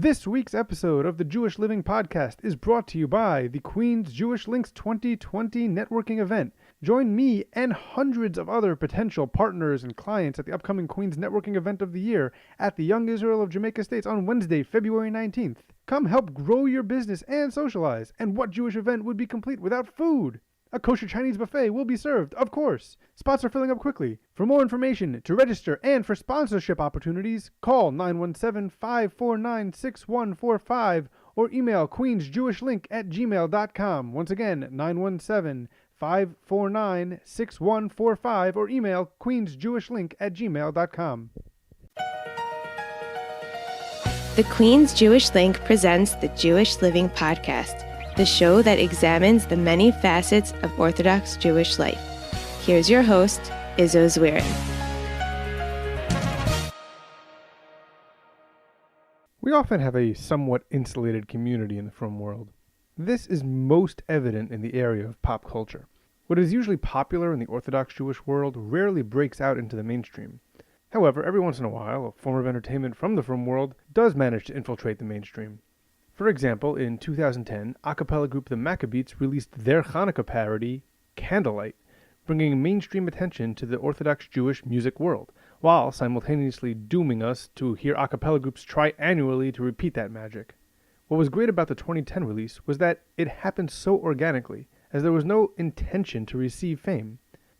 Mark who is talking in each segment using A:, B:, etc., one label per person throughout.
A: This week's episode of the Jewish Living Podcast is brought to you by the Queen's Jewish Links 2020 networking event. Join me and hundreds of other potential partners and clients at the upcoming Queen's networking event of the year at the Young Israel of Jamaica Estates on Wednesday, February 19th. Come help grow your business and socialize. And what Jewish event would be complete without food? A kosher Chinese buffet will be served, of course. Spots are filling up quickly. For more information, to register, and for sponsorship opportunities, call 917-549-6145 or email queensjewishlink@gmail.com. Once again, 917-549-6145 or email queensjewishlink@gmail.com.
B: The Queen's Jewish Link presents the Jewish Living Podcast, the show that examines the many facets of Orthodox Jewish life. Here's your host, Izzo Zwirin.
A: We often have a somewhat insulated community in the frum world. This is most evident in the area of pop culture. What is usually popular in the Orthodox Jewish world rarely breaks out into the mainstream. However, every once in a while, a form of entertainment from the frum world does manage to infiltrate the mainstream. For example, in 2010, a cappella group The Maccabeats released their Hanukkah parody, Candlelight, bringing mainstream attention to the Orthodox Jewish music world, while simultaneously dooming us to hear a cappella groups try annually to repeat that magic. What was great about the 2010 release was that it happened so organically, as there was no intention to receive fame.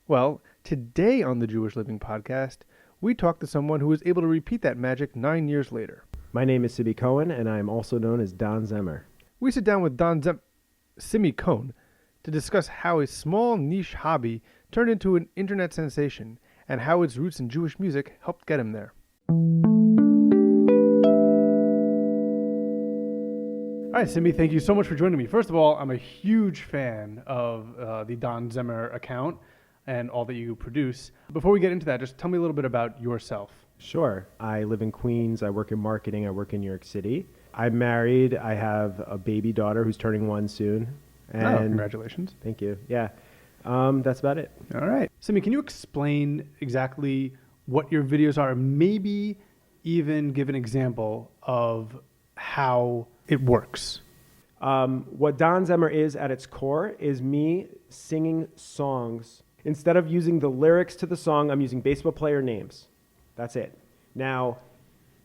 A: Well, today on the Jewish Living Podcast, we talked to someone who was able to repeat that magic 9 years later.
C: My name is Simmy Cohen, and I am also known as Don Zemmer.
A: We sit down with Simmy Cohen to discuss how a small niche hobby turned into an internet sensation and how its roots in Jewish music helped get him there. All right, Simmy, thank you so much for joining me. First of all, I'm a huge fan of the Don Zemmer account and all that you produce. Before we get into that, just tell me a little bit about yourself.
C: Sure. I live in Queens. I work in marketing. I work in New York City. I'm married. I have a baby daughter who's turning 1 soon. And
A: Congratulations.
C: Thank you. Yeah. That's about it.
A: All right. Simmy, can you explain exactly what your videos are? Maybe even give an example of how it works.
C: What Don Zemmer is at its core is me singing songs. Instead of using the lyrics to the song, I'm using baseball player names. That's it. Now,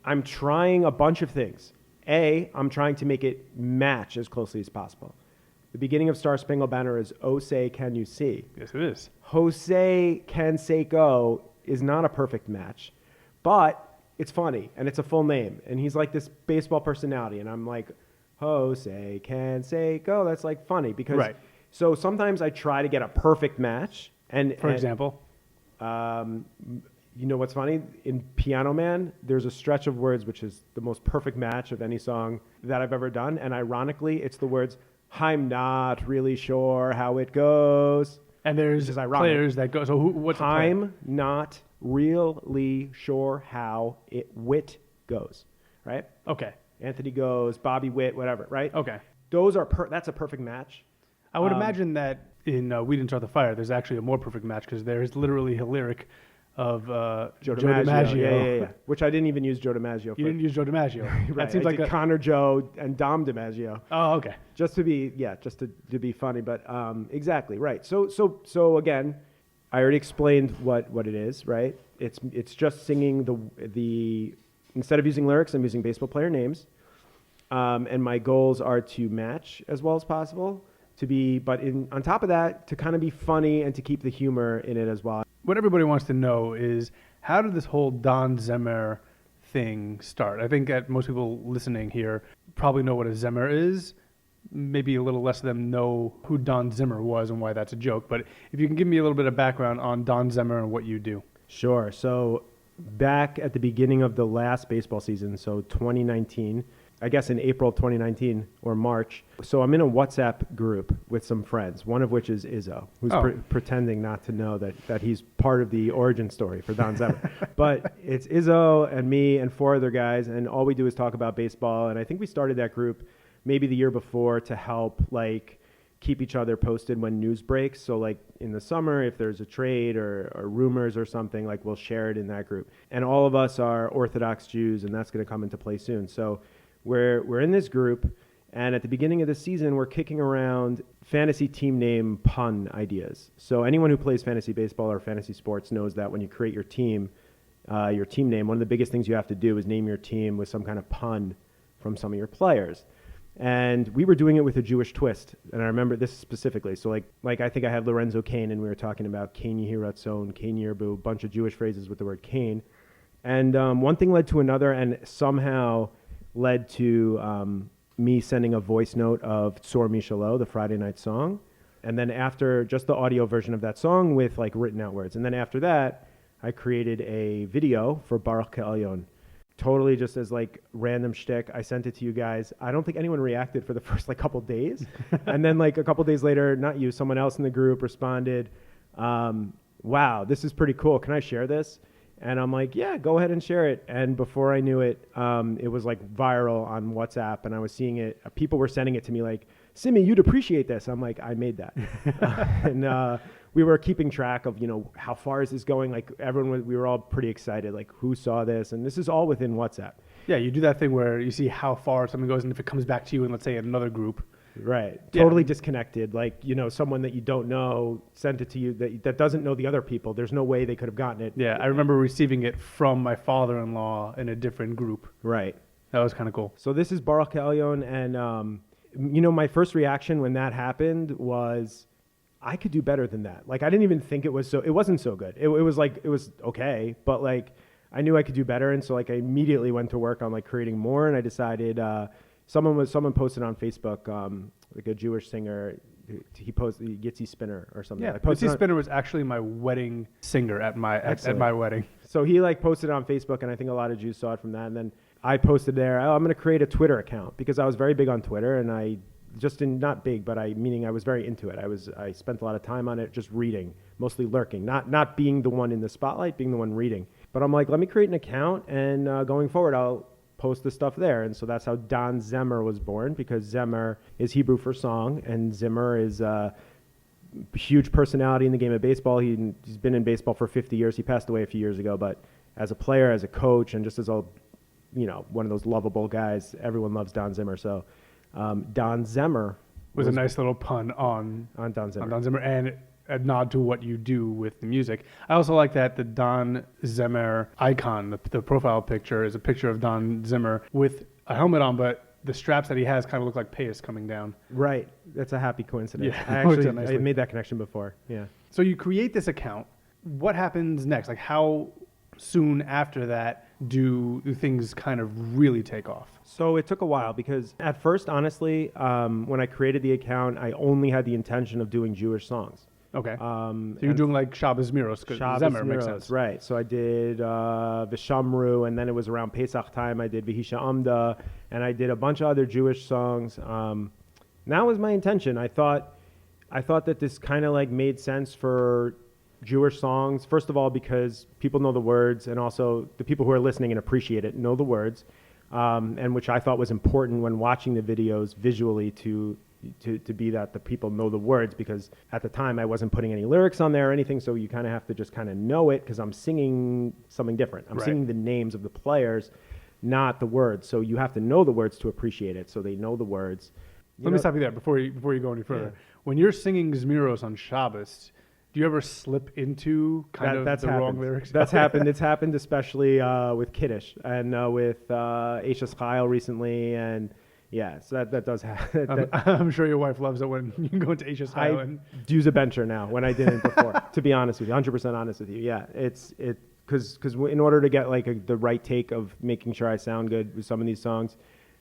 C: I'm trying a bunch of things. I'm trying to make it match as closely as possible. The beginning of Star Spangled Banner is "Oh Say Can You See."
A: Yes, it is.
C: Jose Canseco is not a perfect match, but it's funny, and it's a full name. And he's like this baseball personality, and I'm like, Jose Canseco. That's like funny because...
A: Right.
C: So sometimes I try to get a perfect match.
A: For example?
C: You know what's funny? In Piano Man, there's a stretch of words which is the most perfect match of any song that I've ever done. And ironically, it's the words, I'm not really sure how it goes.
A: And there's players that go, so what's
C: I'm not really sure how Witt goes, right?
A: Okay.
C: Anthony goes, Bobby Witt, whatever, right?
A: Okay.
C: Those are, that's a perfect match.
A: I would imagine that in We Didn't Start the Fire, there's actually a more perfect match because there's literally a lyric of Joe DiMaggio.
C: Yeah. Which I didn't even use Joe DiMaggio for.
A: You didn't use Joe DiMaggio.
C: Right.
A: That seems like
C: Connor Joe and Dom DiMaggio.
A: Oh, okay.
C: Just to be funny, but exactly right. So again, I already explained what it is, right? It's just singing the instead of using lyrics, I'm using baseball player names, and my goals are to match as well as possible. On top of that, to kind of be funny and to keep the humor in it as well.
A: What everybody wants to know is, how did this whole Don Zemmer thing start? I think that most people listening here probably know what a Zemmer is. Maybe a little less of them know who Don Zemmer was and why that's a joke. But if you can give me a little bit of background on Don Zemmer and what you do.
C: Sure. So back at the beginning of the last baseball season, so 2019, I guess in April of 2019 or March. So I'm in a WhatsApp group with some friends, one of which is Izzo, who's pretending not to know that he's part of the origin story for Don Zemmer. But it's Izzo and me and 4 other guys, and all we do is talk about baseball. And I think we started that group maybe the year before to help keep each other posted when news breaks. So in the summer, if there's a trade or rumors or something, we'll share it in that group. And all of us are Orthodox Jews, and that's going to come into play soon. So we're in this group, and at the beginning of the season, we're kicking around fantasy team name pun ideas. So anyone who plays fantasy baseball or fantasy sports knows that when you create your team name, one of the biggest things you have to do is name your team with some kind of pun from some of your players. And we were doing it with a Jewish twist. And I remember this specifically. So like I think I had Lorenzo Kane, and we were talking about Kane Yehi Ratzon, Kane Yirbu, a bunch of Jewish phrases with the word Kane. And one thing led to another, and somehow led to me sending a voice note of Tzor Mishalo, the Friday night song. And then after, just the audio version of that song with like written out words. And then after that, I created a video for Baruch Ke'elyon. Totally just as like random shtick. I sent it to you guys. I don't think anyone reacted for the first like couple days. And then like a couple days later, not you, someone else in the group responded, wow, this is pretty cool. Can I share this? And I'm like, yeah, go ahead and share it. And before I knew it, it was like viral on WhatsApp, and I was seeing it. People were sending it to me like, Simmy, you'd appreciate this. I'm like, I made that. And we were keeping track of, how far is this going? Like we were all pretty excited, like who saw this? And this is all within WhatsApp.
A: Yeah, you do that thing where you see how far something goes, and if it comes back to you in, let's say, another group.
C: Right.
A: Yeah.
C: Totally disconnected. Like, someone that you don't know sent it to you that doesn't know the other people. There's no way they could have gotten it.
A: Yeah, I remember receiving it from my father-in-law in a different group.
C: Right.
A: That was kind of cool.
C: So this is Baruch Ke'elyon, and, my first reaction when that happened was, I could do better than that. Like, I didn't even think it wasn't so good. It was okay, but like, I knew I could do better. And so like, I immediately went to work on like creating more, and I decided, someone posted on Facebook, like a Jewish singer, he posted Yitzi Spinner or something.
A: Yeah, Yitzi Spinner was actually my wedding singer at my wedding.
C: So he like posted it on Facebook, and I think a lot of Jews saw it from that. And then I posted there, I'm going to create a Twitter account, because I was very big on Twitter, and I just not big, but meaning I was very into it. I spent a lot of time on it, just reading, mostly lurking, not being the one in the spotlight, being the one reading. But I'm like, let me create an account, and going forward, I'll post the stuff there. And so that's how Don Zemmer was born, because Zemmer is Hebrew for song, and Zimmer is a huge personality in the game of baseball. He's been in baseball for 50 years. He passed away a few years ago, but as a player, as a coach, and just as one of those lovable guys, everyone loves Don Zemmer. So Don Zemmer
A: was a nice little pun on
C: Don Zemmer.
A: On Don Zemmer, and a nod to what you do with the music. I also like that the Don Zemmer icon, the profile picture, is a picture of Don Zemmer with a helmet on, but the straps that he has kind of look like payas coming down.
C: Right. That's a happy coincidence.
A: Yeah,
C: I made that connection before. Yeah.
A: So you create this account. What happens next? Like, how soon after that do things kind of really take off?
C: So it took a while, because at first, honestly, when I created the account, I only had the intention of doing Jewish songs.
A: Okay. So you're doing like Shabbos Miros, because Zemmer makes sense.
C: Right. So I did Vishamru, and then it was around Pesach time. I did Vihisha Amda, and I did a bunch of other Jewish songs. And that was my intention. I thought that this kind of like made sense for Jewish songs. First of all, because people know the words, and also the people who are listening and appreciate it know the words, and which I thought was important when watching the videos visually to be that the people know the words, because at the time I wasn't putting any lyrics on there or anything, so you kind of have to just kind of know it, because I'm singing something different. I'm singing the names of the players, not the words. So you have to know the words to appreciate it, so they know the words.
A: Let me stop you there before you go any further. Yeah. When you're singing Zmiros on Shabbos, do you ever slip into the wrong lyrics?
C: That's happened. It's happened especially with Kiddush and with Eishes Chayil recently, and yeah, so that does happen.
A: I'm sure your wife loves it when you go into Eishes Chayil.
C: I use a bencher now when I didn't before, to be honest with you, 100% honest with you. Yeah, because in order to get like the right take of making sure I sound good with some of these songs,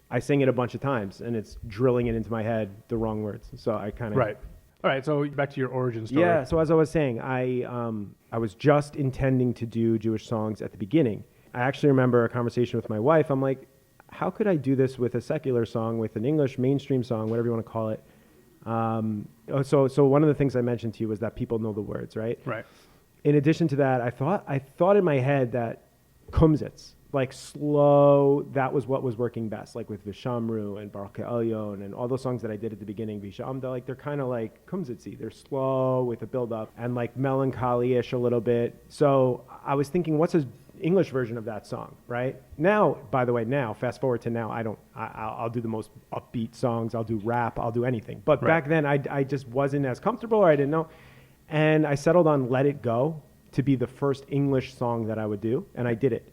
C: I sing it a bunch of times, and it's drilling it into my head the wrong words. So I kind of
A: right. All right, so back to your origin story.
C: Yeah, so as I was saying, I was just intending to do Jewish songs at the beginning. I actually remember a conversation with my wife. I'm like, how could I do this with a secular song, with an English mainstream song, whatever you want to call it? So one of the things I mentioned to you was that people know the words, right?
A: Right.
C: In addition to that, I thought in my head that kumsitz, like slow, that was what was working best, like with Vishamru and Baruch Ke'elyon and all those songs that I did at the beginning, Visha Amda, like they're kind of like kumsitzy. They're slow with a build-up and like melancholy-ish a little bit. So I was thinking, what's English version of that song, right? Now, by the way, fast forward to now, I'll do the most upbeat songs. I'll do rap. I'll do anything. But back then, I just wasn't as comfortable, or I didn't know. And I settled on Let It Go to be the first English song that I would do. And I did it.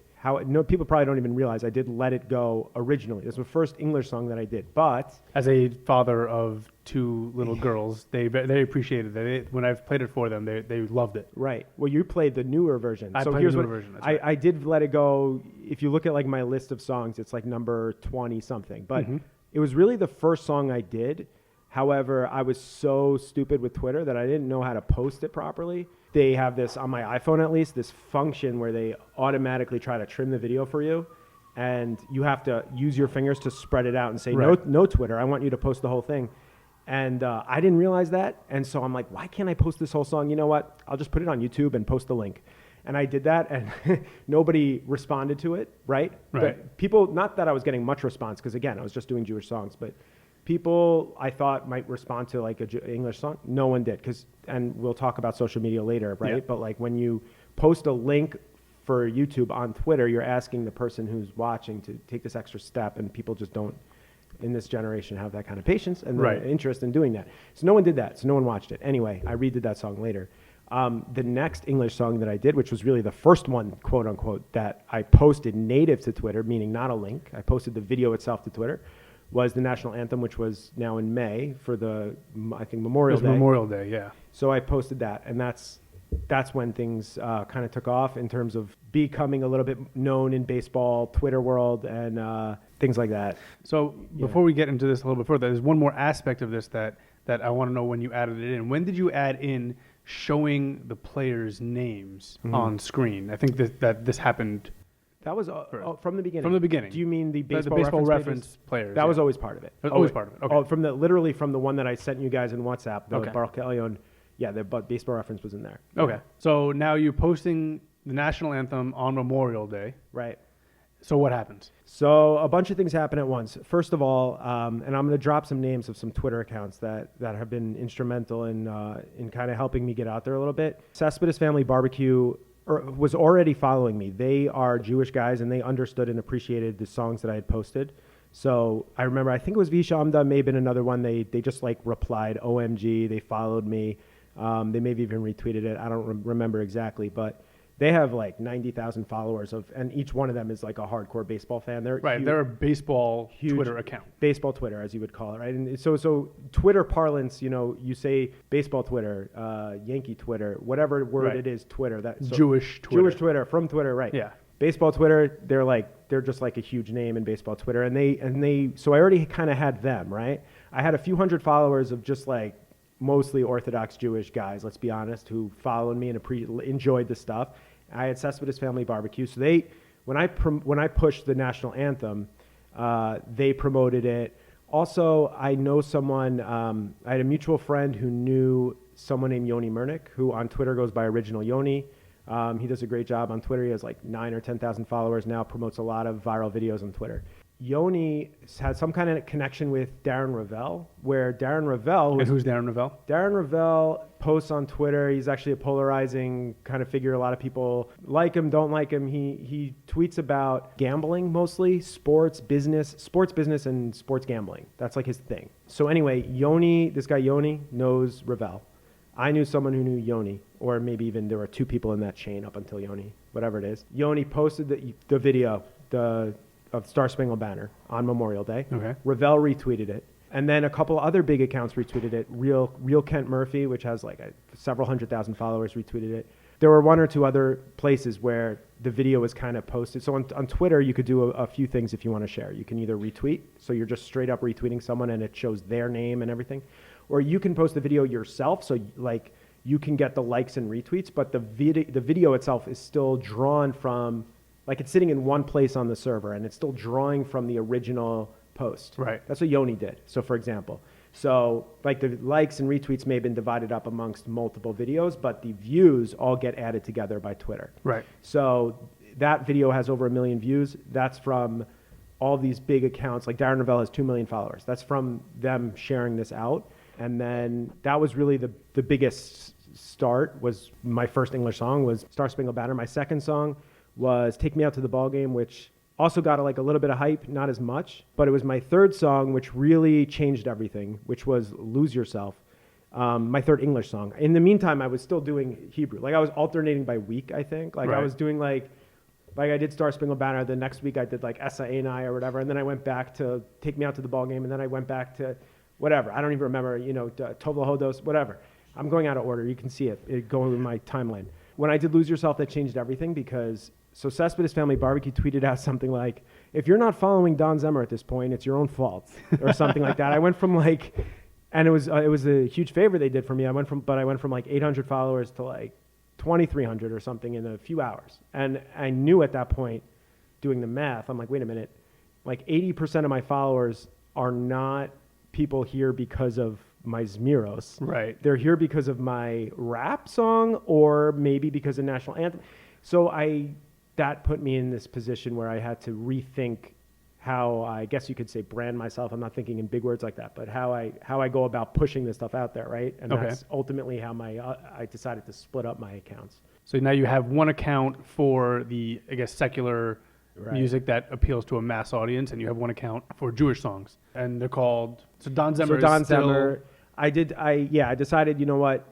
C: People probably don't even realize I did Let It Go originally. It was the first English song that I did. But
A: as a father of 2 little girls, they appreciated it. When I've played it for them, they loved it.
C: Right. Well, you played the newer version.
A: I played the newer version. That's right.
C: I did Let It Go. If you look at like my list of songs, it's like number 20 something. But it was really the first song I did. However, I was so stupid with Twitter that I didn't know how to post it properly. They have this, on my iPhone at least, this function where they automatically try to trim the video for you. And you have to use your fingers to spread it out and say, no Twitter, I want you to post the whole thing. And I didn't realize that. And so I'm like, why can't I post this whole song? You know what? I'll just put it on YouTube and post the link. And I did that, and nobody responded to it, right? But people, not that I was getting much response, because again, I was just doing Jewish songs, but people I thought might respond to like an English song. No one did, and we'll talk about social media later, right? Yeah. But like when you post a link for YouTube on Twitter, you're asking the person who's watching to take this extra step, and people just don't, in this generation, have that kind of patience and the interest in doing that. So no one did that. So no one watched it. Anyway, I redid that song later. The next English song that I did, which was really the first one, quote unquote, that I posted native to Twitter, meaning not a link, I posted the video itself to Twitter, was the national anthem, which was now in May for the, I think, Memorial Day.
A: Memorial Day, yeah.
C: So I posted that, and that's when things kind of took off in terms of becoming a little bit known in baseball, Twitter world, and things like that.
A: So before we get into this a little bit further, there's one more aspect of this that I want to know when you added it in. When did you add in showing the players' names on screen? I think that this happened.
C: That was from the beginning.
A: From the beginning.
C: Do you mean the baseball
A: reference players?
C: That was always part of it.
A: Always part of it. Okay.
C: Oh, literally from the one that I sent you guys in WhatsApp, the Baruch Elyon. Yeah, the baseball reference was in there.
A: Okay. So now you're posting the national anthem on Memorial Day.
C: Right.
A: So what happens?
C: So a bunch of things happen at once. First of all, and I'm going to drop some names of some Twitter accounts that have been instrumental in kind of helping me get out there a little bit. Cespedes Family Barbecue was already following me. They are Jewish guys, and they understood and appreciated the songs that I had posted. So I remember, I think it was Visha Amda, may have been another one. They just like replied, OMG, they followed me. They may have even retweeted it. I don't remember exactly, but they have like 90,000 followers and each one of them is like a hardcore baseball fan. They're
A: right. They're a baseball Twitter account.
C: Baseball Twitter, as you would call it, right? And so Twitter parlance, you say baseball Twitter, Yankee Twitter, whatever word it is, Twitter.
A: Jewish Twitter.
C: Jewish Twitter, from Twitter, right?
A: Yeah.
C: Baseball Twitter, they're just like a huge name in baseball Twitter, and they. So I already kind of had them, right? I had a few hundred followers of just like mostly Orthodox Jewish guys, let's be honest, who followed me and enjoyed the stuff. I had Cespedes Family Barbecue. So when I pushed the national anthem, they promoted it. Also, I know someone, I had a mutual friend who knew someone named Yoni Mernick, who on Twitter goes by Original Yoni. He does a great job on Twitter. He has like 9,000 or 10,000 followers now, promotes a lot of viral videos on Twitter. Yoni has some kind of connection with Darren Ravel, where Darren Ravel...
A: And who's Darren Ravel?
C: Darren Ravel posts on Twitter. He's actually a polarizing kind of figure. A lot of people like him, don't like him. He tweets about gambling mostly, sports business, and sports gambling. That's like his thing. So anyway, this guy Yoni knows Ravel. I knew someone who knew Yoni, or maybe even there were 2 people in that chain up until Yoni, whatever it is. Yoni posted the video, of Star Spangled Banner on Memorial Day.
A: Okay.
C: Ravel retweeted it. And then a couple other big accounts retweeted it. Real Kent Murphy, which has like several 100,000 followers, retweeted it. There were 1 or 2 other places where the video was kind of posted. So on Twitter, you could do a few things if you want to share. You can either retweet, so you're just straight up retweeting someone and it shows their name and everything. Or you can post the video yourself, so like you can get the likes and retweets, but the video itself is still drawn from... Like it's sitting in one place on the server and it's still drawing from the original post.
A: Right.
C: That's what Yoni did. So for example, like the likes and retweets may have been divided up amongst multiple videos, but the views all get added together by Twitter.
A: Right.
C: So that video has over 1 million views. That's from all these big accounts. Like Darren Ravel has 2 million followers. That's from them sharing this out. And then that was really the biggest start. Was my first English song was Star Spangled Banner. My second song was Take Me Out to the Ball Game, which also got like a little bit of hype, not as much, but it was my third song, which really changed everything, which was Lose Yourself, my third English song. In the meantime, I was still doing Hebrew. Like I was alternating by week, I think. Like I was doing like I did Star Spangled Banner. The next week I did like Essa Ainai or whatever. And then I went back to Take Me Out to the Ball Game. And then I went back to whatever. I don't even remember, Tovla Hodos, whatever. I'm going out of order. You can see it going in my timeline. When I did Lose Yourself, that changed everything because Cespedes Family Barbecue tweeted out something like, if you're not following Don Zemmer at this point, it's your own fault or something like that. I went from like, and it was a huge favor they did for me. I went from like 800 followers to like 2,300 or something in a few hours. And I knew at that point, doing the math, I'm like, wait a minute, like 80% of my followers are not people here because of my Zmiros.
A: Right.
C: They're here because of my rap song or maybe because of national anthem. So that put me in this position where I had to rethink how, I guess you could say, brand myself. I'm not thinking in big words like that, but how I go about pushing this stuff out there, right? And that's ultimately how I decided to split up my accounts.
A: So now you have one account for the, I guess, secular music that appeals to a mass audience, and you have one account for Jewish songs, and they're called. So Don Zemmer.
C: Zemmer. I decided, you know what,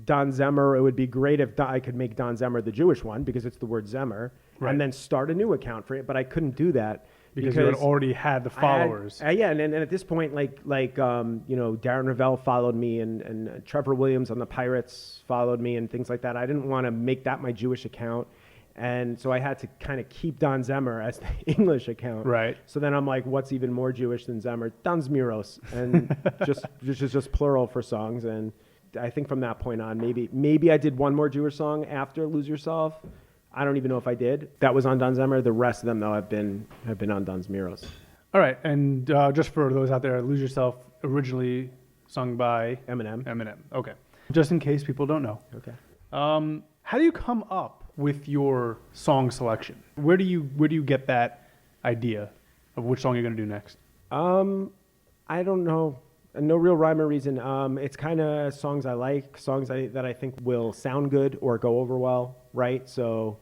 C: Don Zemmer. It would be great if I could make Don Zemmer the Jewish one because it's the word Zemmer, and then start a new account for it. But I couldn't do that.
A: Because you had already had the followers.
C: And at this point, Darren Ravel followed me, and Trevor Williams on the Pirates followed me, and things like that. I didn't want to make that my Jewish account, and so I had to kind of keep Don Zemmer as the English account.
A: Right.
C: So then I'm like, what's even more Jewish than Zemmer? Don Zmiros, and just plural for songs. And I think from that point on, maybe I did one more Jewish song after Lose Yourself. I don't even know if I did. That was on Don Zemmer. The rest of them, though, have been on Don Zmiros.
A: All right, and just for those out there, Lose Yourself originally sung by
C: Eminem.
A: Okay. Just in case people don't know.
C: Okay.
A: How do you come up with your song selection? Where do you get that idea of which song you're going to do next?
C: I don't know. No real rhyme or reason. It's kind of songs I like, songs that I think will sound good or go over well, right? So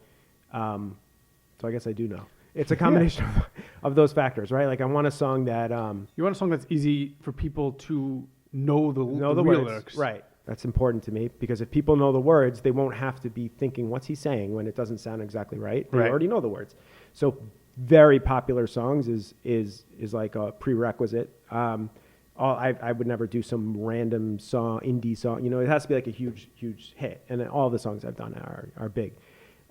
C: I guess I do know. It's a combination of those factors, right? Like I want a song that
A: you want a song that's easy for people to know the real
C: words,
A: lyrics,
C: right? That's important to me because if people know the words, they won't have to be thinking, "What's he saying?" when it doesn't sound exactly right. They already know the words. So very popular songs is like a prerequisite. I would never do some random song, indie song. It has to be like a huge hit. And then all the songs I've done are big.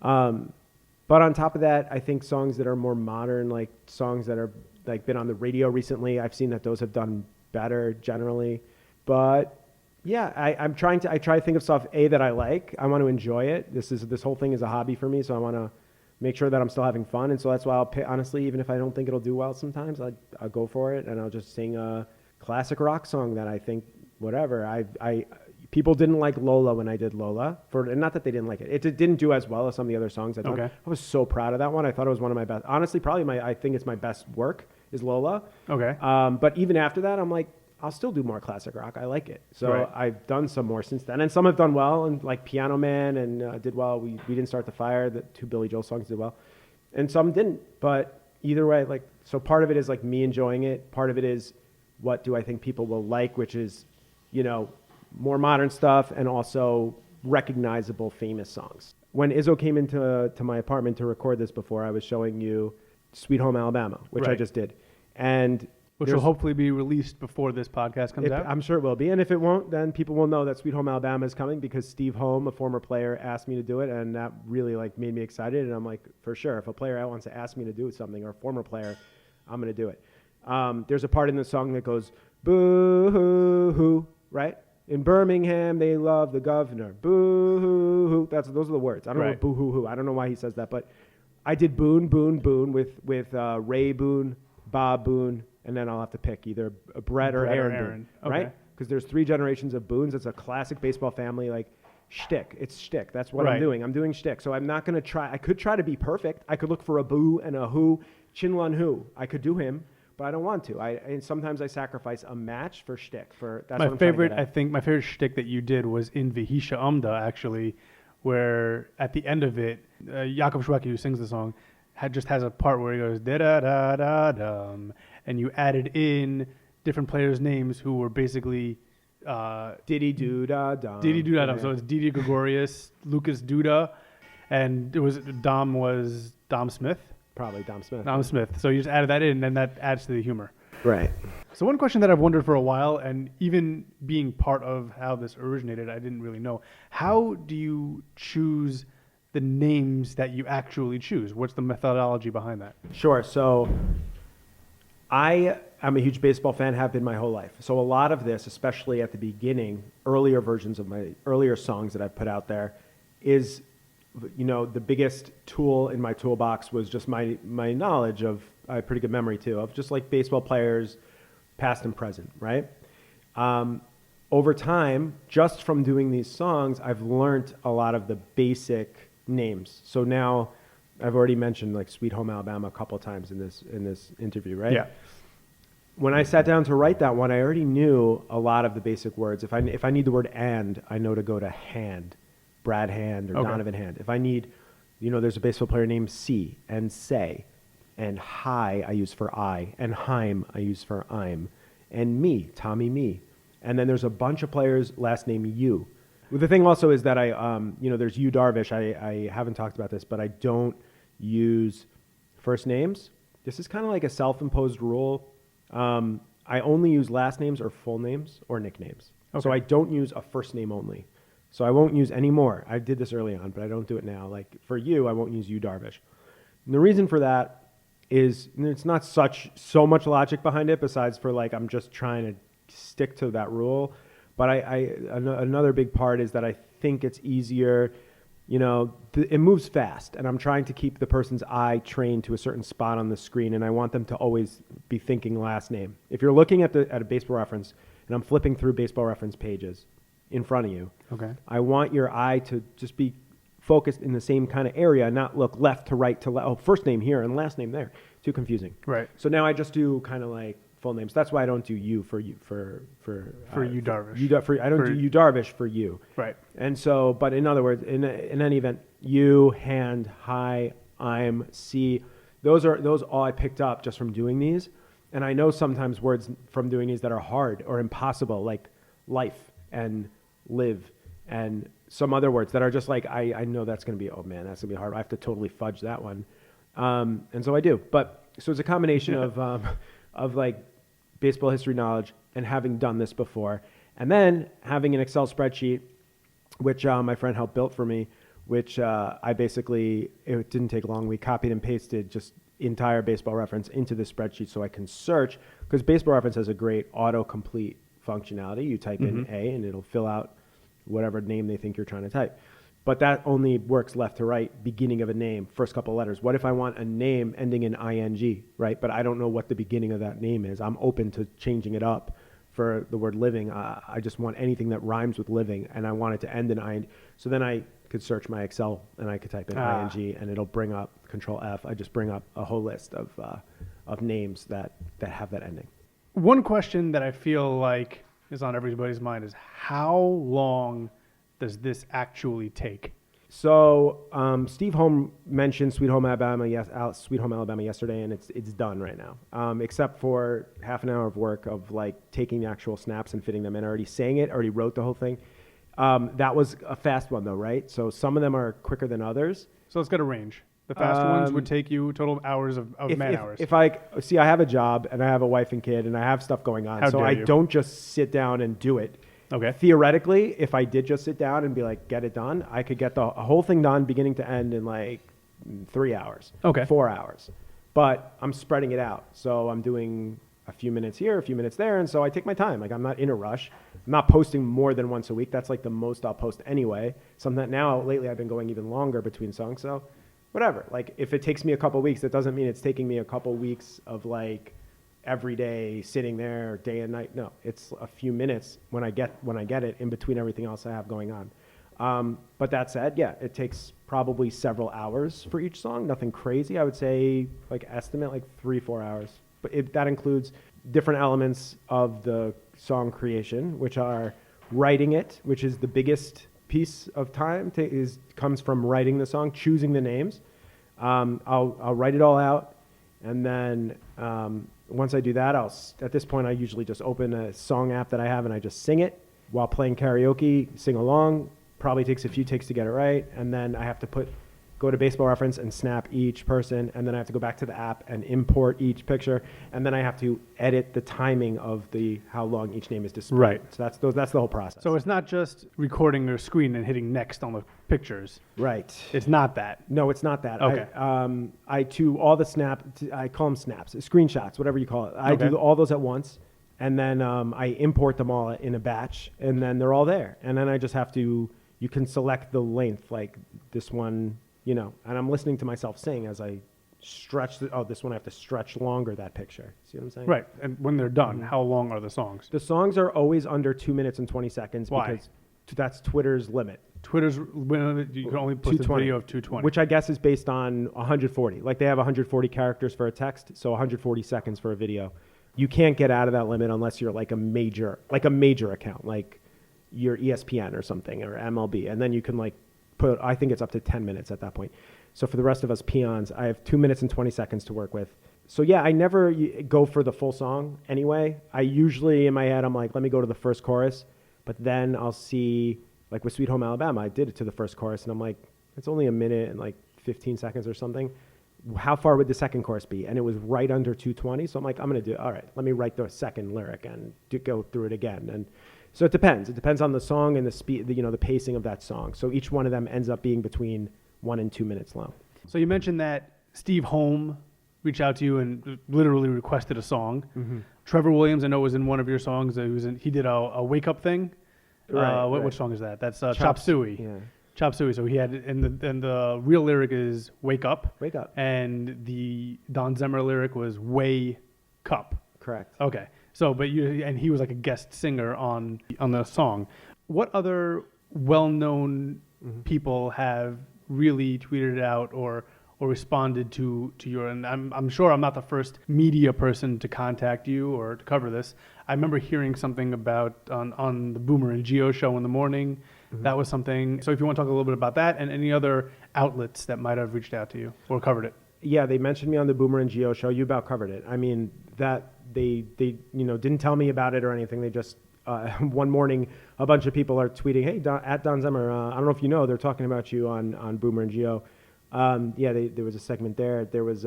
C: But on top of that, I think songs that are more modern, like songs that are like been on the radio recently, I've seen that those have done better generally. But yeah, I try to think of stuff that I like. I want to enjoy it. This whole thing is a hobby for me, so I want to make sure that I'm still having fun. And so that's why I'll pick, honestly, even if I don't think it'll do well sometimes, I'll go for it and I'll just sing a classic rock song that I think, whatever. People didn't like Lola when I did Lola, and not that they didn't like it. It didn't do as well as some of the other songs I've done.
A: Okay.
C: I was so proud of that one. I thought it was one of my best. Honestly, probably I think it's my best work is Lola.
A: Okay.
C: But even after that, I'm like, I'll still do more classic rock. I like it. So I've done some more since then, and some have done well, and like Piano Man and did well. We Didn't Start the Fire. The two Billy Joel songs did well, and some didn't. But either way, like, so part of it is like me enjoying it. Part of it is what do I think people will like, which is, more modern stuff and also recognizable famous songs. When Izzo came into my apartment to record this before, I was showing you Sweet Home Alabama, which I just did. And
A: which will hopefully be released before this podcast comes out.
C: I'm sure it will be. And if it won't, then people will know that Sweet Home Alabama is coming because Steve Holm, a former player, asked me to do it. And that really made me excited. And I'm like, for sure, if a player wants to ask me to do something or a former player, I'm going to do it. There's a part in the song that goes, boo-hoo-hoo, right? In Birmingham, they love the governor. Boo-hoo-hoo. Those are the words. I don't know what boo-hoo-hoo. I don't know why he says that, but I did Boone, Boone, Boone with Ray Boone, Bob Boone, and then I'll have to pick either Brett or Aaron Boone, right? Because there's 3 generations of Boones. It's a classic baseball family, like shtick. It's shtick. That's what I'm doing. I'm doing shtick. So I'm not going to try. I could try to be perfect. I could look for a boo and a who. Chinlun Hu. I could do him. But I don't want to. And sometimes I sacrifice a match for shtick. That's
A: my favorite. I think my favorite shtick that you did was in Vihisha Umda, actually,
D: where at the end of it, Jakob Schwecke, who sings the song, just has a part where he goes da da da da dum, and you added in different players' names who were basically
C: Diddy Doo Da Dum.
D: Didi Duda Dum.
C: Yeah.
D: So it's Didi Gregorius, Lucas Duda, and it was Dom Smith.
C: Probably Dom Smith.
D: Dom Smith. So you just added that in, and then that adds to the humor.
C: Right.
D: So one question that I've wondered for a while, and even being part of how this originated, I didn't really know. How do you choose the names that you actually choose? What's the methodology behind that?
C: Sure. So I'm a huge baseball fan, have been my whole life. So a lot of this, especially at the beginning, earlier versions of my earlier songs that I've put out there, is, the biggest tool in my toolbox was just my knowledge of, I have pretty good memory too, of just like baseball players, past and present, right? Over time, just from doing these songs, I've learned a lot of the basic names. So now I've already mentioned like Sweet Home Alabama a couple of times in this interview, right?
D: Yeah.
C: When I sat down to write that one, I already knew a lot of the basic words. If I need the word and, I know to go to Hand, Brad Hand, or
D: Okay.
C: Donovan Hand. If I need, there's a baseball player named C, and Say, and Hi I use for I, and Heim I use for I'm, and Me, Tommy Me. And then there's a bunch of players last name U. The thing also is that there's Yu Darvish. I haven't talked about this, but I don't use first names. This is kind of like a self-imposed rule. I only use last names or full names or nicknames.
D: Okay.
C: So I don't use a first name only. So I won't use any more. I did this early on, but I don't do it now. Like for you, I won't use Yu Darvish. And the reason for that is it's not so much logic behind it, besides for like I'm just trying to stick to that rule. But another big part is that I think it's easier, it moves fast, and I'm trying to keep the person's eye trained to a certain spot on the screen, and I want them to always be thinking last name. If you're looking at a Baseball Reference, and I'm flipping through Baseball Reference pages in front of you,
D: Okay.
C: I want your eye to just be focused in the same kind of area, not look left to right to left. Oh, first name here and last name there. Too confusing.
D: Right.
C: So now I just do kind of like full names. That's why I don't do you for Yu Darvish. I don't do Yu Darvish for you.
D: Right.
C: And so, but in other words, in any event, you, Hand, Hi, I'm, See, those all I picked up just from doing these. And I know sometimes words from doing these that are hard or impossible, like life and live, and some other words that are just like, I know that's going to be, oh man, that's going to be hard. I have to totally fudge that one. And so I do. But so it's a combination of like baseball history knowledge and having done this before, and then having an Excel spreadsheet, which my friend helped build for me, which it didn't take long. We copied and pasted just entire Baseball Reference into the spreadsheet so I can search, because Baseball Reference has a great autocomplete functionality. You type in A and it'll fill out whatever name they think you're trying to type. But that only works left to right, beginning of a name, first couple letters. What if I want a name ending in ing, right? But I don't know what the beginning of that name is. I'm open to changing it up for the word living. I just want anything that rhymes with living, and I want it to end in ing. So then I could search my Excel, and I could type in ing, and it'll bring up Control F. I just bring up a whole list of names that have that ending.
D: One question that I feel like is on everybody's mind is, how long does this actually take?
C: So Steve Holm mentioned Sweet Home Alabama yesterday, and it's done right now, except for half an hour of work of like taking the actual snaps and fitting them in. I already sang it, already wrote the whole thing. That was a fast one though, right? So some of them are quicker than others.
D: So let's get a range. The fast ones would take you a total of hours of man hours.
C: If I have a job and I have a wife and kid and I have stuff going on, so I don't just sit down and do it.
D: Okay.
C: Theoretically, if I did just sit down and be like, get it done, I could get the whole thing done beginning to end in like 3 hours.
D: Okay.
C: 4 hours. But I'm spreading it out. So I'm doing a few minutes here, a few minutes there. And so I take my time. Like I'm not in a rush. I'm not posting more than once a week. That's like the most I'll post anyway. Something that now lately I've been going even longer between songs. So whatever. Like if it takes me a couple weeks, that doesn't mean it's taking me a couple weeks of like every day sitting there day and night. No, it's a few minutes when I get it in between everything else I have going on. But that said, yeah, it takes probably several hours for each song. Nothing crazy. I would say estimate 3-4 hours. But that includes different elements of the song creation, which are writing it, which is the biggest piece of time comes from writing the song, choosing the names. I'll write it all out, and then once I do that, at this point I usually just open a song app that I have and I just sing it while playing karaoke, sing along. Probably takes a few takes to get it right, and then I have to go to Baseball Reference and snap each person, and then I have to go back to the app and import each picture, and then I have to edit the timing of how long each name is displayed.
D: Right.
C: So that's the whole process.
D: So it's not just recording your screen and hitting next on the pictures.
C: Right.
D: It's not that.
C: No, it's not that.
D: Okay.
C: I do all the I call them snaps, screenshots, whatever you call it. I do all those at once, and then I import them all in a batch, and then they're all there. And then I just have to, you can select the length, like this one, and I'm listening to myself sing as I stretch. This one I have to stretch longer, that picture. See what I'm saying?
D: Right. And when they're done, how long are the songs?
C: The songs are always under 2 minutes and 20 seconds.
D: Why?
C: Because that's Twitter's limit.
D: Twitter's, you can only post a video of 220.
C: Which I guess is based on 140. Like they have 140 characters for a text, so 140 seconds for a video. You can't get out of that limit unless you're like a major account, like your ESPN or something, or MLB. And then you can I think it's up to 10 minutes at that point. So for the rest of us peons, I have 2 minutes and 20 seconds to work with. So yeah, I never go for the full song anyway. I usually, in my head, I'm like, let me go to the first chorus. But then I'll see, like with Sweet Home Alabama, I did it to the first chorus, and I'm like, it's only a minute and like 15 seconds or something. How far would the second chorus be? And it was right under 220. So I'm like, I'm going to do, all right, let me write the second lyric and go through it again. And so it depends. It depends on the song and the speed, the pacing of that song. So each one of them ends up being between 1 and 2 minutes long.
D: So you mentioned that Steve Holm reached out to you and literally requested a song. Mm-hmm. Trevor Williams, I know, was in one of your songs. He did a wake up thing.
C: Right,
D: What song is that? That's Chop Suey.
C: Yeah.
D: Chop Suey. So he had, and the real lyric is wake up.
C: Wake up.
D: And the Don Zemmer lyric was way cup.
C: Correct.
D: Okay. So, and he was like a guest singer on the song. What other well-known people have really tweeted it out or responded to your? And I'm sure I'm not the first media person to contact you or to cover this. I remember hearing something about on the Boomer and Geo show in the morning. Mm-hmm. That was something. So if you want to talk a little bit about that and any other outlets that might have reached out to you or covered it.
C: Yeah, they mentioned me on the Boomer and Geo show. You about covered it. I mean, that they didn't tell me about it or anything. They just one morning a bunch of people are tweeting, "Hey, at Don Zemmer, I don't know if you know, they're talking about you on Boomer and Geo." There was a segment there. There was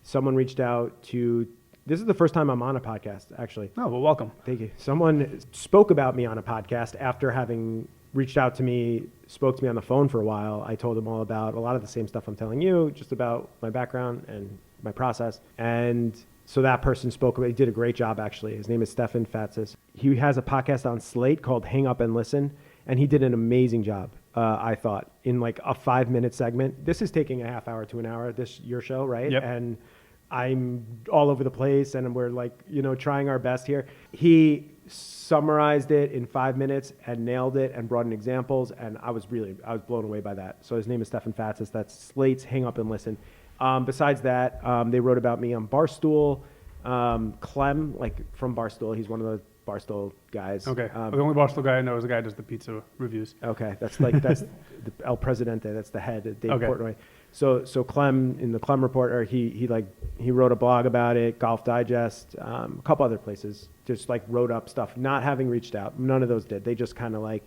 C: someone reached out to. This is the first time I'm on a podcast, actually.
D: Oh, well, welcome.
C: Thank you. Someone spoke about me on a podcast after having reached out to me, spoke to me on the phone for a while. I told him all about a lot of the same stuff I'm telling you, just about my background and my process. And so that person spoke about, he did a great job, actually. His name is Stefan Fatsis. He has a podcast on Slate called Hang Up and Listen, and he did an amazing job, I thought, in like a 5-minute segment. This is taking a half hour to an hour, your show, right?
D: Yep.
C: And I'm all over the place, and we're like, trying our best here. He summarized it in 5 minutes and nailed it and brought in examples, and I was blown away by that. So his name is Stefan Fatsis. That's Slate's Hang Up and Listen. Besides that, they wrote about me on Barstool. Clem, from Barstool, he's one of the Barstool guys.
D: Okay. The only Barstool guy I know is the guy who does the pizza reviews.
C: Okay, that's the El Presidente. That's the head, Dave Portnoy. So Clem, in the Clem Reporter, he wrote a blog about it. Golf Digest, a couple other places, just wrote up stuff. Not having reached out, none of those did. They just kind of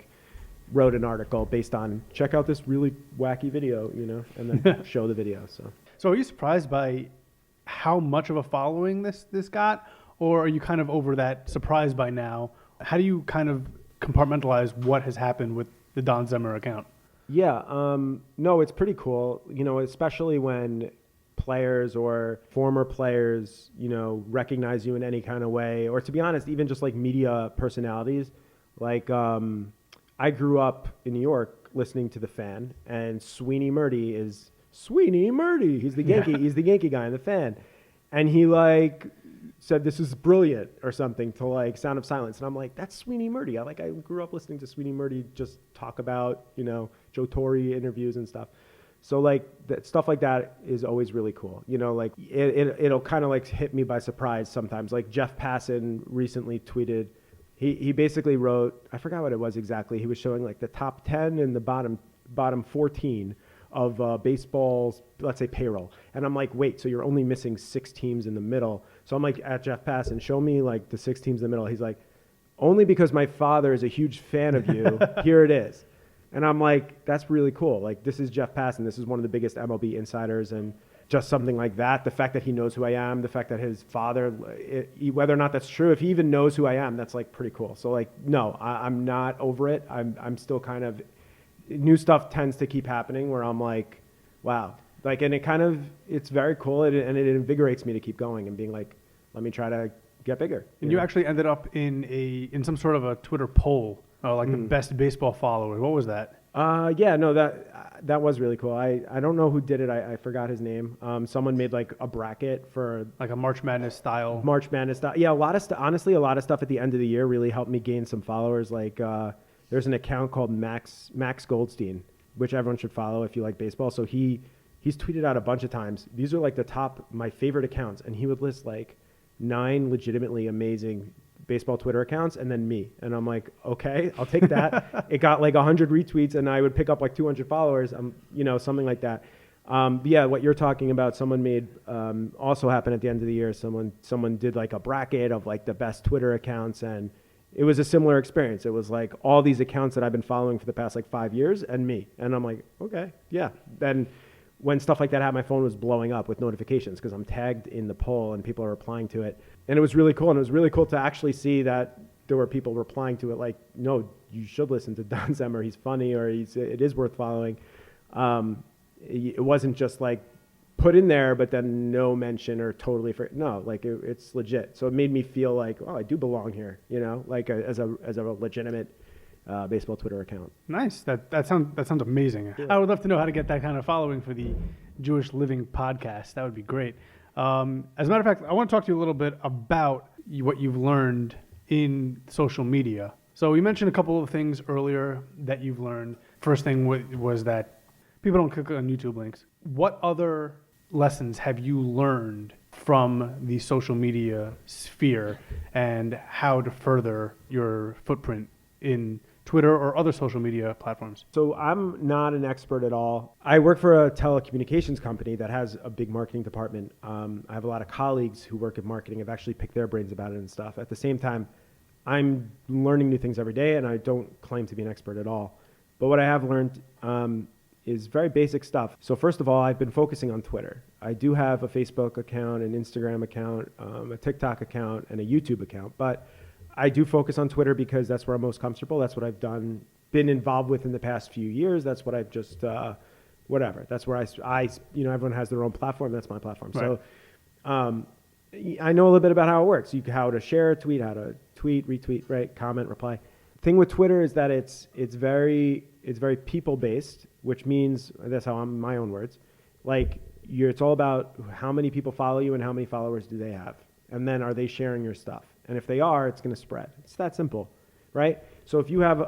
C: wrote an article based on check out this really wacky video, and then show the video.
D: So are you surprised by how much of a following this got, or are you kind of over that surprise by now? How do you kind of compartmentalize what has happened with the Don Zemmer account?
C: Yeah, no, it's pretty cool, especially when players or former players, recognize you in any kind of way, or to be honest, even just media personalities. I grew up in New York listening to The Fan, and Sweeney Murdy is Sweeney Murdy. He's the Yankee. Yeah. He's the Yankee guy in The Fan, and he said this is brilliant or something to Sound of Silence, and I'm like, that's Sweeney Murdy. I grew up listening to Sweeney Murdy just talk about Joe Torre interviews and stuff. So that stuff like that is always really cool. It'll kind of hit me by surprise sometimes. Jeff Passan recently tweeted, He basically wrote, I forgot what it was exactly. He was showing like the top 10 and the bottom 14 of baseball's, let's say, payroll. And I'm like, wait, so you're only missing 6 teams in the middle. So I'm like, at Jeff Passan, show me like the 6 teams in the middle. He's like, only because my father is a huge fan of you, here it is. And I'm like, that's really cool. Like, this is Jeff Passan. This is one of the biggest MLB insiders, and just something like that. The fact that he knows who I am, the fact that his father, whether or not that's true, if he even knows who I am, that's like pretty cool. So like, no, I'm not over it. I'm still kind of, new stuff tends to keep happening where I'm like, wow. Like, and it's very cool, and it invigorates me to keep going and being like, let me try to get bigger.
D: And you actually ended up in some sort of a Twitter poll, like the best baseball follower. What was that?
C: Yeah, no, that was really cool. I don't know who did it. I forgot his name. Someone made like a bracket for
D: like a March Madness style.
C: Yeah, a lot of stuff. Honestly, a lot of stuff at the end of the year really helped me gain some followers. Like there's an account called Max Goldstein, which everyone should follow if you like baseball. So he's tweeted out a bunch of times. These are like my favorite accounts, and he would list like 9 legitimately amazing baseball Twitter accounts and then me. And I'm like, okay, I'll take that. It got like 100 retweets and I would pick up like 200 followers, something like that. But yeah, what you're talking about, someone made, also happened at the end of the year. Someone did like a bracket of like the best Twitter accounts, and it was a similar experience. It was like all these accounts that I've been following for the past like 5 years and me. And I'm like, okay, yeah. Then when stuff like that happened, my phone was blowing up with notifications because I'm tagged in the poll and people are replying to it. And it was really cool. And it was really cool to actually see that there were people replying to it like, no, you should listen to Don Zemmer. He's funny, or it is worth following. It wasn't just like put in there, but then no mention or totally no, like it's legit. So it made me feel like, oh, I do belong here, like as a legitimate baseball Twitter account.
D: Nice. That sounds amazing. Yeah. I would love to know how to get that kind of following for the Jewish Living podcast. That would be great. As a matter of fact, I want to talk to you a little bit about what you've learned in social media. So we mentioned a couple of things earlier that you've learned. First thing was that people don't click on YouTube links. What other lessons have you learned from the social media sphere and how to further your footprint in Twitter or other social media platforms?
C: So I'm not an expert at all. I work for a telecommunications company that has a big marketing department. I have a lot of colleagues who work in marketing. I've actually picked their brains about it and stuff. At the same time, I'm learning new things every day, and I don't claim to be an expert at all. But what I have learned is very basic stuff. So first of all, I've been focusing on Twitter. I do have a Facebook account, an Instagram account, a TikTok account, and a YouTube account. But I do focus on Twitter because that's where I'm most comfortable. That's what I've been involved with in the past few years. That's what I've just, whatever. That's where I everyone has their own platform. That's my platform. Right. So I know a little bit about how it works. How to share a tweet, how to tweet, retweet, right, comment, reply. Thing with Twitter is that it's very people based, which means, that's how I'm, my own words, like it's all about how many people follow you and how many followers do they have, and then are they sharing your stuff? And if they are, it's going to spread. It's that simple, right? So if you have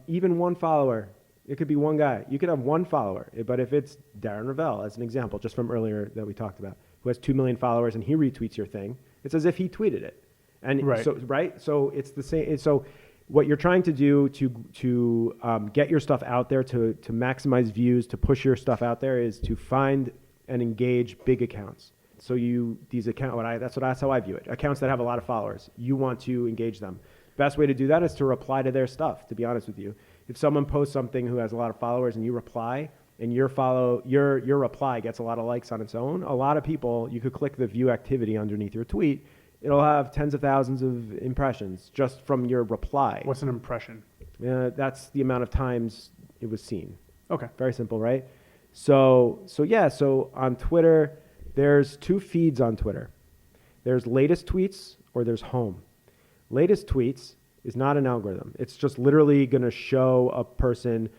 C: even one follower, it could be one guy. You could have one follower, but if it's Darren Ravel, as an example, just from earlier that we talked about, who has 2 million followers and he retweets your thing, it's as if he tweeted it. And
D: right.
C: So it's the same. So what you're trying to do to get your stuff out there, to maximize views, to push your stuff out there, is to find and engage big accounts. So that's how I view it. Accounts that have a lot of followers, you want to engage them. Best way to do that is to reply to their stuff, to be honest with you. If someone posts something who has a lot of followers and you reply, and your reply gets a lot of likes on its own, a lot of people, you could click the view activity underneath your tweet, it'll have tens of thousands of impressions just from your reply.
D: What's an impression?
C: That's the amount of times it was seen.
D: Okay.
C: Very simple, right? So on Twitter, there's 2 feeds on Twitter. There's latest tweets or there's home. Latest tweets is not an algorithm. It's just literally going to show a person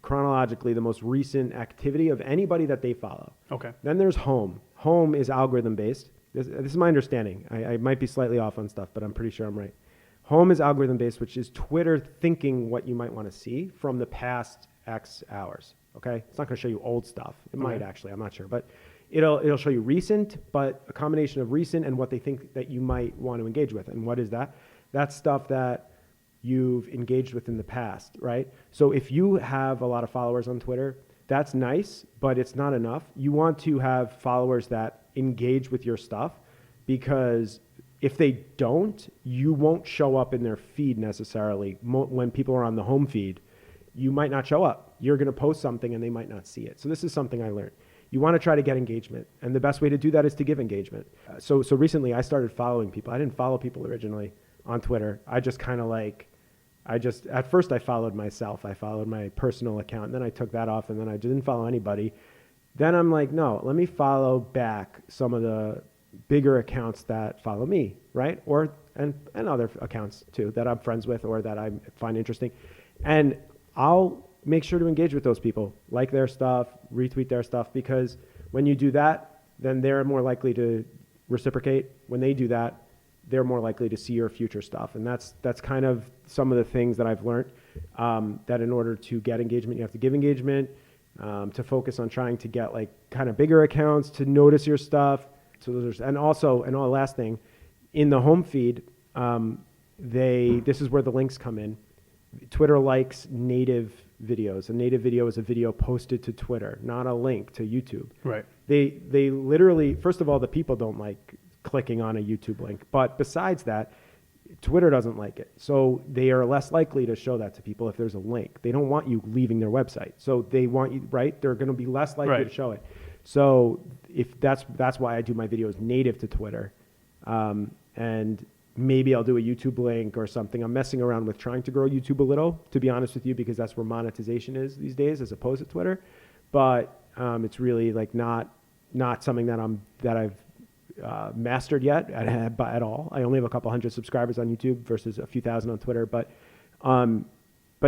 C: chronologically the most recent activity of anybody that they follow.
D: Okay.
C: Then there's home. Home is algorithm based. This is my understanding. I might be slightly off on stuff, but I'm pretty sure I'm right. Home is algorithm based, which is Twitter thinking what you might want to see from the past X hours. Okay. It's not going to show you old stuff. It might actually. I'm not sure, but it'll show you recent, but a combination of recent and what they think that you might want to engage with. And what is that? That's stuff that you've engaged with in the past, right? So if you have a lot of followers on Twitter, that's nice, but it's not enough. You want to have followers that engage with your stuff, because if they don't, you won't show up in their feed necessarily. When people are on the home feed, you might not show up. You're going to post something and they might not see it. So this is something I learned. You want to try to get engagement. And the best way to do that is to give engagement. So recently I started following people. I didn't follow people originally on Twitter. I just kind of at first I followed myself. I followed my personal account, and then I took that off, and then I didn't follow anybody. Then I'm like, no, let me follow back some of the bigger accounts that follow me, right? And other accounts too that I'm friends with or that I find interesting. And I'll make sure to engage with those people, like their stuff, retweet their stuff, because when you do that, then they're more likely to reciprocate. When they do that, they're more likely to see your future stuff. And that's kind of some of the things that I've learned, that in order to get engagement, you have to give engagement, to focus on trying to get like kind of bigger accounts to notice your stuff. So last thing, in the home feed, this is where the links come in. Twitter likes native videos. A native video is a video posted to Twitter, not a link to YouTube.
D: Right.
C: They literally, first of all, the people don't like clicking on a YouTube link. But besides that, Twitter doesn't like it. So they are less likely to show that to people if there's a link. They don't want you leaving their website. So they want you, right? They're going to be less likely to show it. So if that's why I do my videos native to Twitter. And maybe I'll do a YouTube link or something. I'm messing around with trying to grow YouTube a little, to be honest with you, because that's where monetization is these days as opposed to Twitter. But it's really like not something that I've mastered yet at all. I only have a couple hundred subscribers on YouTube versus a few thousand on Twitter. But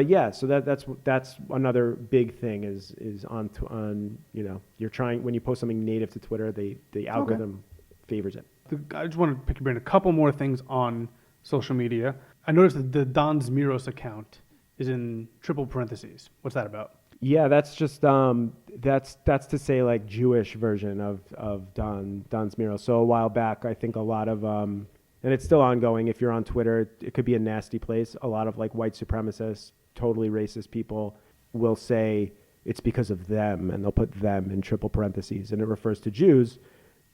C: yeah, so that's another big thing is on you're trying, when you post something native to Twitter, the algorithm favors it.
D: I just want to pick your brain a couple more things on social media. I noticed that the Don Zemmer account is in triple parentheses. What's that about?
C: Yeah, that's just that's to say like Jewish version of Don Zemmer. So a while back, I think a lot of and it's still ongoing. If you're on Twitter, it could be a nasty place. A lot of like white supremacists, totally racist people will say it's because of them, and they'll put them in triple parentheses, and it refers to Jews.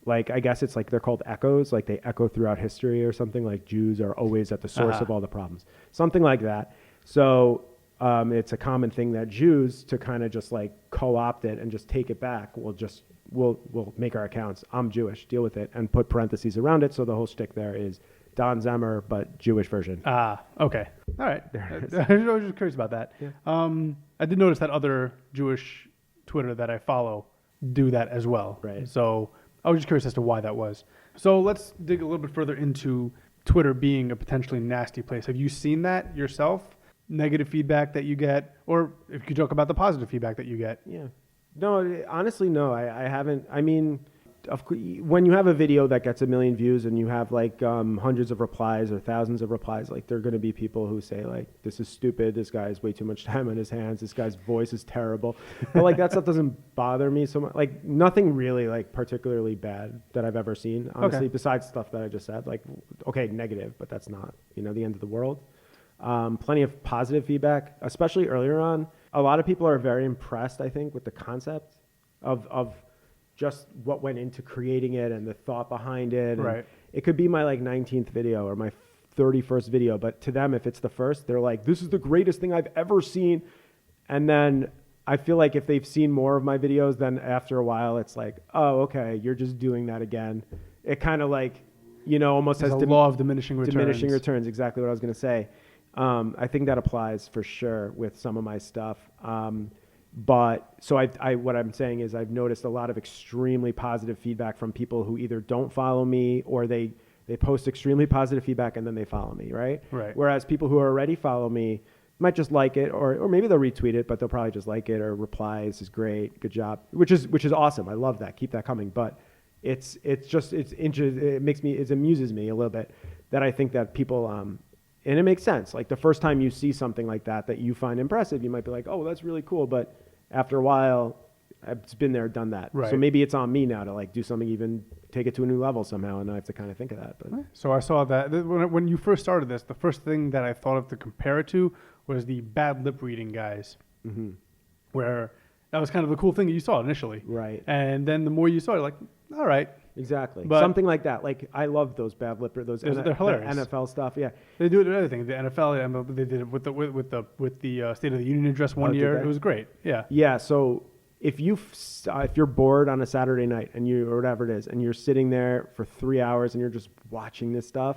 C: Like, I guess it's like they're called echoes, like they echo throughout history or something, like Jews are always at the source of all the problems, something like that. So it's a common thing that Jews, to kind of just like co-opt it and just take it back, we'll make our accounts, I'm Jewish, deal with it, and put parentheses around it. So the whole shtick there is Don Zemmer, but Jewish version.
D: Okay. All right.
C: There it is.
D: I was just curious about that.
C: Yeah.
D: I did notice that other Jewish Twitter that I follow do that as well.
C: Right.
D: So I was just curious as to why that was. So let's dig a little bit further into Twitter being a potentially nasty place. Have you seen that yourself? Negative feedback that you get, or if you could talk about the positive feedback that you get?
C: Yeah. No, honestly, no, I haven't. I mean, when you have a video that gets 1 million views and you have like hundreds of replies or thousands of replies, like there are going to be people who say like, this is stupid, this guy has way too much time on his hands, this guy's voice is terrible. But like that stuff doesn't bother me so much. Like nothing really like particularly bad that I've ever seen, honestly, besides stuff that I just said. Like, okay, negative, but that's not, the end of the world. Plenty of positive feedback, especially earlier on. A lot of people are very impressed, I think, with the concept of just what went into creating it and the thought behind it.
D: Right.
C: And it could be my like 19th video or my 31st video, but to them, if it's the first, they're like, this is the greatest thing I've ever seen. And then I feel like if they've seen more of my videos, then after a while, it's like, oh, okay, you're just doing that again. It kind of like, almost
D: There's
C: has
D: a law of diminishing returns.
C: Diminishing returns, exactly what I was going to say. I think that applies for sure with some of my stuff. But so what I'm saying is I've noticed a lot of extremely positive feedback from people who either don't follow me or they post extremely positive feedback and then they follow me, right?
D: Right.
C: Whereas people who already follow me might just like it or maybe they'll retweet it, but they'll probably just like it or reply, this is great, good job, which is awesome. I love that. Keep that coming. But it amuses me a little bit that I think that people, and it makes sense. Like the first time you see something like that you find impressive, you might be like, oh, that's really cool. But after a while, I've been there, done that.
D: Right.
C: So maybe it's on me now to like do something, even take it to a new level somehow, and I have to kind of think of that. But
D: So I saw that when you first started this, the first thing that I thought of to compare it to was the bad lip reading guys, where that was kind of the cool thing that you saw initially.
C: Right.
D: And then the more you saw it, like, all right.
C: Exactly.
D: But
C: something like that. Like I love those bad lip, those
D: they're hilarious.
C: NFL stuff. Yeah.
D: They do it with other things. The NFL, they did it with the State of the Union address one
C: did
D: year.
C: they?
D: It was great. Yeah.
C: Yeah. So if you're bored on a Saturday night and or whatever it is, and you're sitting there for 3 hours and you're just watching this stuff,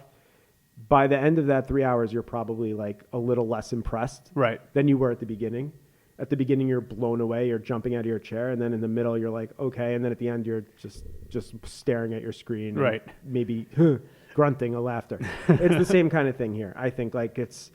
C: by the end of that 3 hours, you're probably like a little less impressed
D: Right.
C: than you were at the beginning. At the beginning, you're blown away. You're jumping out of your chair, and then in the middle, you're like, okay, and then at the end, you're just staring at your screen,
D: Right?
C: And maybe grunting a laughter. It's the same kind of thing here. I think like it's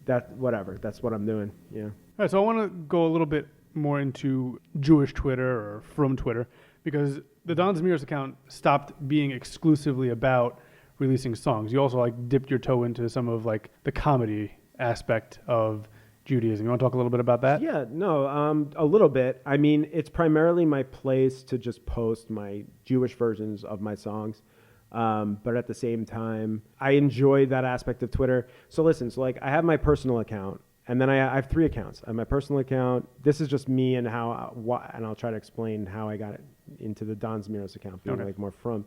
C: that whatever. That's what I'm doing. Yeah.
D: All right. So I want to go a little bit more into Jewish Twitter or from Twitter, because the Don Zemmer's account stopped being exclusively about releasing songs. You also like dipped your toe into some of like the comedy aspect of Judaism. You want to talk a little bit about that?
C: Yeah, no, a little bit. I mean, it's primarily my place to just post my Jewish versions of my songs. But at the same time, I enjoy that aspect of Twitter. So listen, so like I have my personal account, and then I have 3 accounts. I have my personal account. This is just me and and I'll try to explain how I got it into the Don Zemmer's account, being like more from.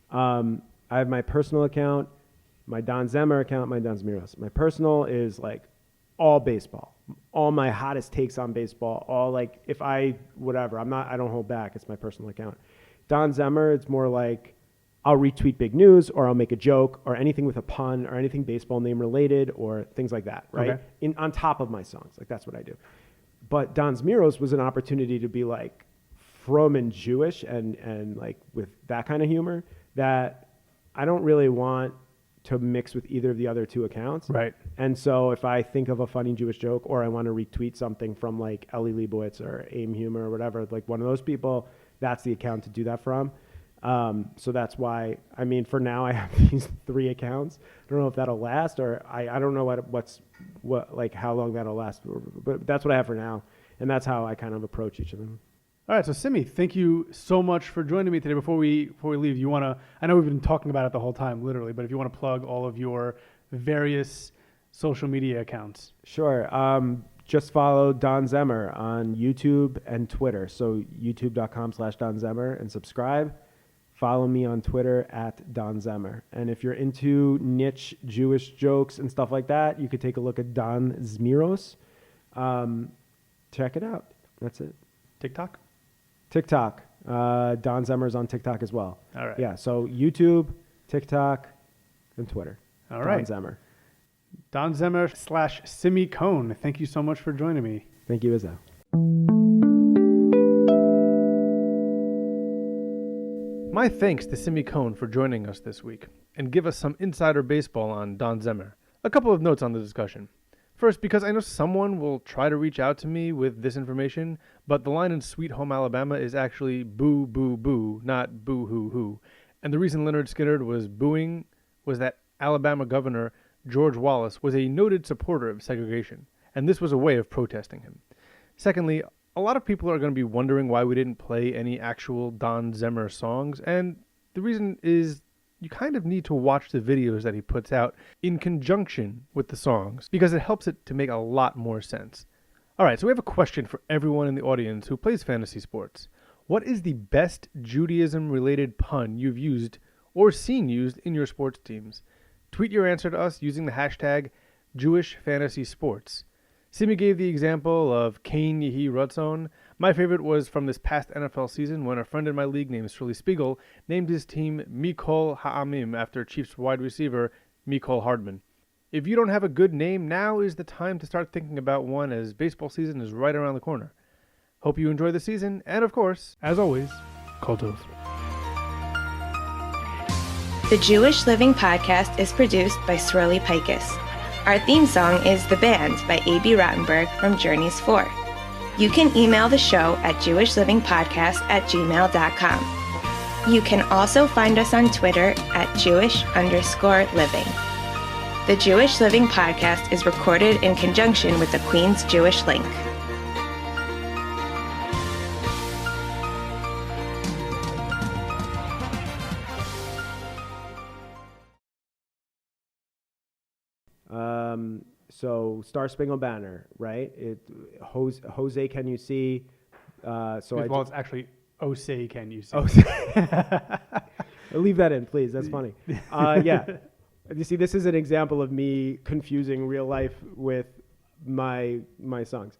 C: I have my personal account, my Don Zemmer account, my Don Zemmer's. My personal is like all baseball, all my hottest takes on baseball, all like I don't hold back. It's my personal account. Don Zemmer, it's more like I'll retweet big news or I'll make a joke or anything with a pun or anything baseball name related or things like that, right?
D: Okay.
C: On top of my songs, like that's what I do. But Don Zemmer's was an opportunity to be like from and Jewish and like with that kind of humor that I don't really want to mix with either of the other 2 accounts.
D: Right.
C: And so if I think of a funny Jewish joke or I want to retweet something from like Ellie Leibowitz or AIM Humor or whatever, like one of those people, that's the account to do that from. So that's why, I mean, for now I have these 3 accounts. I don't know if that'll last or I don't know what how long that'll last, but that's what I have for now. And that's how I kind of approach each of them.
D: All right, so Simmy, thank you so much for joining me today. Before we leave, you want to, I know we've been talking about it the whole time, literally, but if you want to plug all of your various social media accounts.
C: Sure. Just follow Don Zemmer on YouTube and Twitter. So youtube.com/Don Zemmer and subscribe. Follow me on Twitter @Don Zemmer. And if you're into niche Jewish jokes and stuff like that, you could take a look at Don Zmiros. Check it out. That's it.
D: TikTok?
C: TikTok. Don Zemmer's on TikTok as well.
D: All right.
C: Yeah, so YouTube, TikTok, and Twitter.
D: All right.
C: Don Zemmer.
D: Don Zemmer / Simmy Cohen. Thank you so much for joining me.
C: Thank you, Izzo.
A: My thanks to Simmy Cohen for joining us this week and give us some insider baseball on Don Zemmer. A couple of notes on the discussion. First, because I know someone will try to reach out to me with this information, but the line in Sweet Home Alabama is actually boo, boo, boo, not boo, hoo, hoo. And the reason Leonard Skinner was booing was that Alabama Governor George Wallace was a noted supporter of segregation, and this was a way of protesting him. Secondly, a lot of people are going to be wondering why we didn't play any actual Don Zemmer songs, and the reason is you kind of need to watch the videos that he puts out in conjunction with the songs because it helps it to make a lot more sense. All right, so we have a question for everyone in the audience who plays fantasy sports. What is the best Judaism-related pun you've used or seen used in your sports teams? Tweet your answer to us using the hashtag JewishFantasySports. Simmy gave the example of Kane Yehi Rutzon. My favorite was from this past NFL season when a friend in my league named Shirley Spiegel named his team Mikol Ha'amim after Chiefs wide receiver Mikol Hardman. If you don't have a good name, now is the time to start thinking about one as baseball season is right around the corner. Hope you enjoy the season, and of course, as always, Kol Tov.
B: The Jewish Living Podcast is produced by Swirly Pikus. Our theme song is The Band by A.B. Rottenberg from Journeys 4. You can email the show at jewishlivingpodcast@gmail.com. You can also find us on Twitter @Jewish_living. The Jewish Living Podcast is recorded in conjunction with the Queen's Jewish Link.
C: So Star Spangled Banner, right? Jose, can you see?
D: Well, it's actually Osei, can you see?
C: Oh, leave that in, please. That's funny. Yeah. You see, this is an example of me confusing real life with my songs.